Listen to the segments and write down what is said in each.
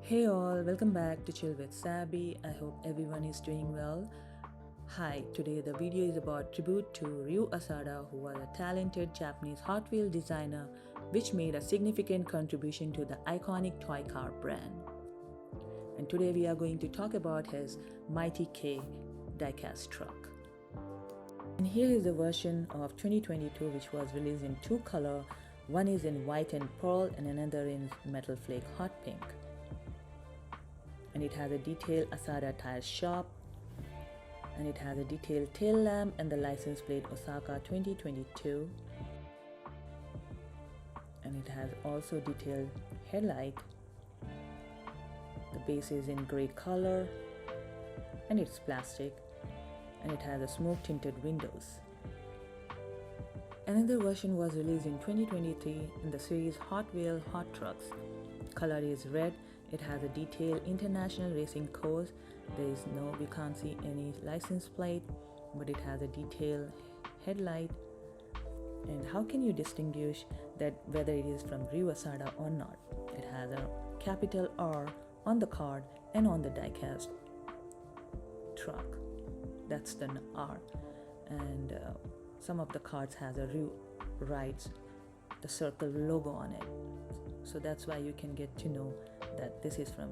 Hey all, welcome back to Chill with Sabi. I hope everyone is doing well. Hi, today the video is about tribute to Ryu Asada, who was a talented Japanese Hot Wheel designer which made a significant contribution to the iconic toy car brand. And today we are going to talk about his Mighty K diecast truck. And here is the version of 2022 which was released in two colors. One is in white and pearl and another in metal flake hot pink. And it has a detailed Asada tire shop, and it has a detailed tail lamp and the license plate Osaka 2022, and it has also detailed headlight. The base is in gray color and it's plastic, and it has a smoke tinted windows. Another version was released in 2023 in the series Hot Wheel Hot Trucks. Color is red. It has a detailed international racing code. We can't see any license plate, but it has a detailed headlight. And how can you distinguish that whether it is from Ryu Asada or not? It has a capital R on the card and on the diecast truck. That's the R. And some of the cards has a Ryu writes the circle logo on it. So that's why you can get to know that this is from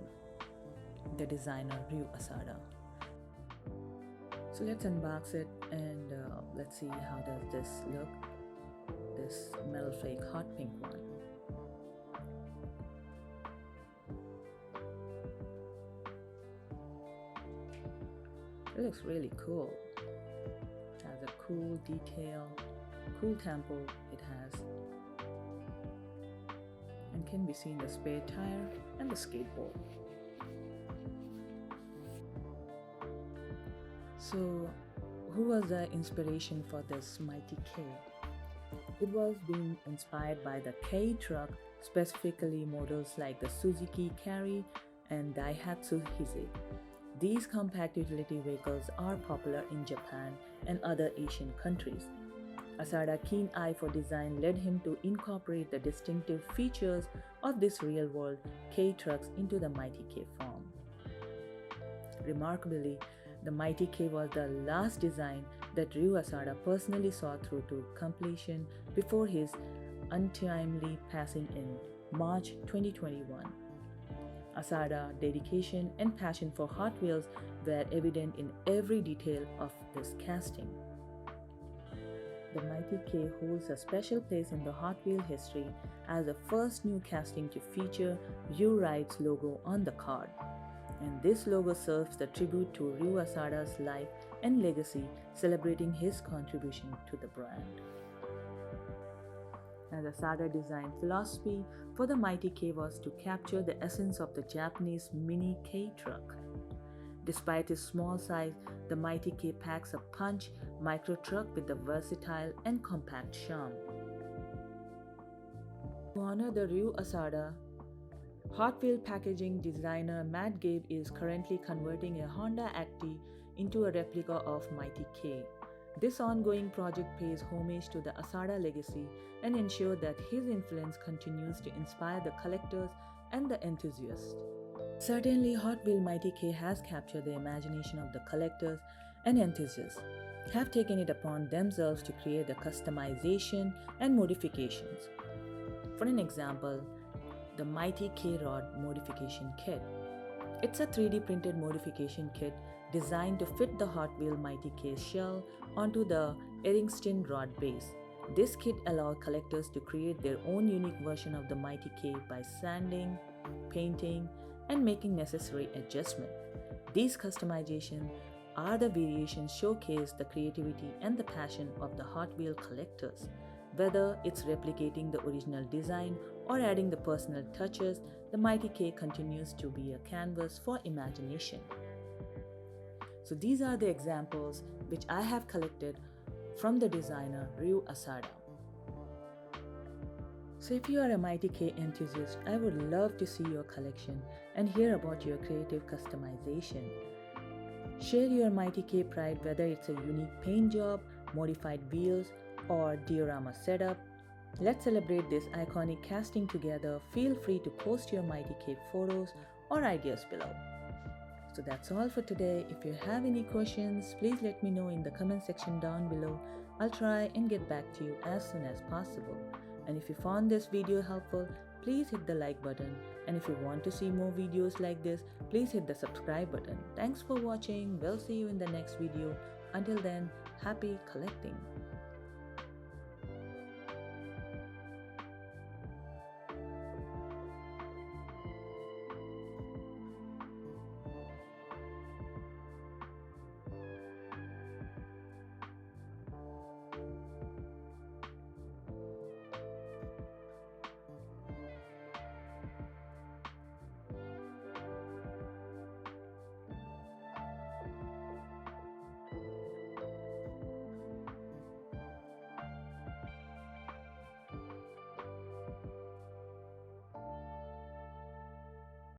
the designer Ryu Asada. So let's unbox it and let's see how does this look. This metal flake hot pink one. It looks really cool. It has a cool detail, cool tempo it has, and can be seen the spare tire and the skateboard. So, who was the inspiration for this Mighty K? It was being inspired by the K truck, specifically models like the Suzuki Carry and Daihatsu Hise. These compact utility vehicles are popular in Japan and other Asian countries. Asada's keen eye for design led him to incorporate the distinctive features of these real-world K trucks into the Mighty K form. Remarkably, the Mighty K was the last design that Ryu Asada personally saw through to completion before his untimely passing in March 2021. Asada's dedication and passion for Hot Wheels were evident in every detail of this casting. The Mighty K holds a special place in the Hot Wheel history as the first new casting to feature Ryu Ride's logo on the card. And this logo serves the tribute to Ryu Asada's life and legacy, celebrating his contribution to the brand. As Asada design philosophy for the Mighty K was to capture the essence of the Japanese mini K truck. Despite its small size, the Mighty K packs a punch micro truck with a versatile and compact charm. To honor the Ryu Asada, Hot Wheel packaging designer Matt Gabe is currently converting a Honda Acti into a replica of Mighty K. This ongoing project pays homage to the Asada legacy and ensures that his influence continues to inspire the collectors and the enthusiasts. Certainly, Hot Wheel Mighty K has captured the imagination of the collectors and enthusiasts, have taken it upon themselves to create the customization and modifications. For an example, the Mighty K Rod Modification Kit. It's a 3D printed modification kit designed to fit the Hot Wheel Mighty K shell onto the Eddington rod base. This kit allows collectors to create their own unique version of the Mighty K by sanding, painting, and making necessary adjustments. These customizations are the variations showcase the creativity and the passion of the Hot Wheel collectors. Whether it's replicating the original design or adding the personal touches, the Mighty K continues to be a canvas for imagination. So these are the examples which I have collected from the designer Ryu Asada. So if you are a Mighty K enthusiast, I would love to see your collection and hear about your creative customization. Share your Mighty K pride, whether it's a unique paint job, modified wheels, or diorama setup. Let's celebrate this iconic casting together. Feel free to post your Mighty K photos or ideas below. So that's all for today. If you have any questions, please let me know in the comment section down below. I'll try and get back to you as soon as possible. And if you found this video helpful, please hit the like button. And if you want to see more videos like this, please hit the subscribe button. Thanks for watching. We'll see you in the next video. Until then, happy collecting.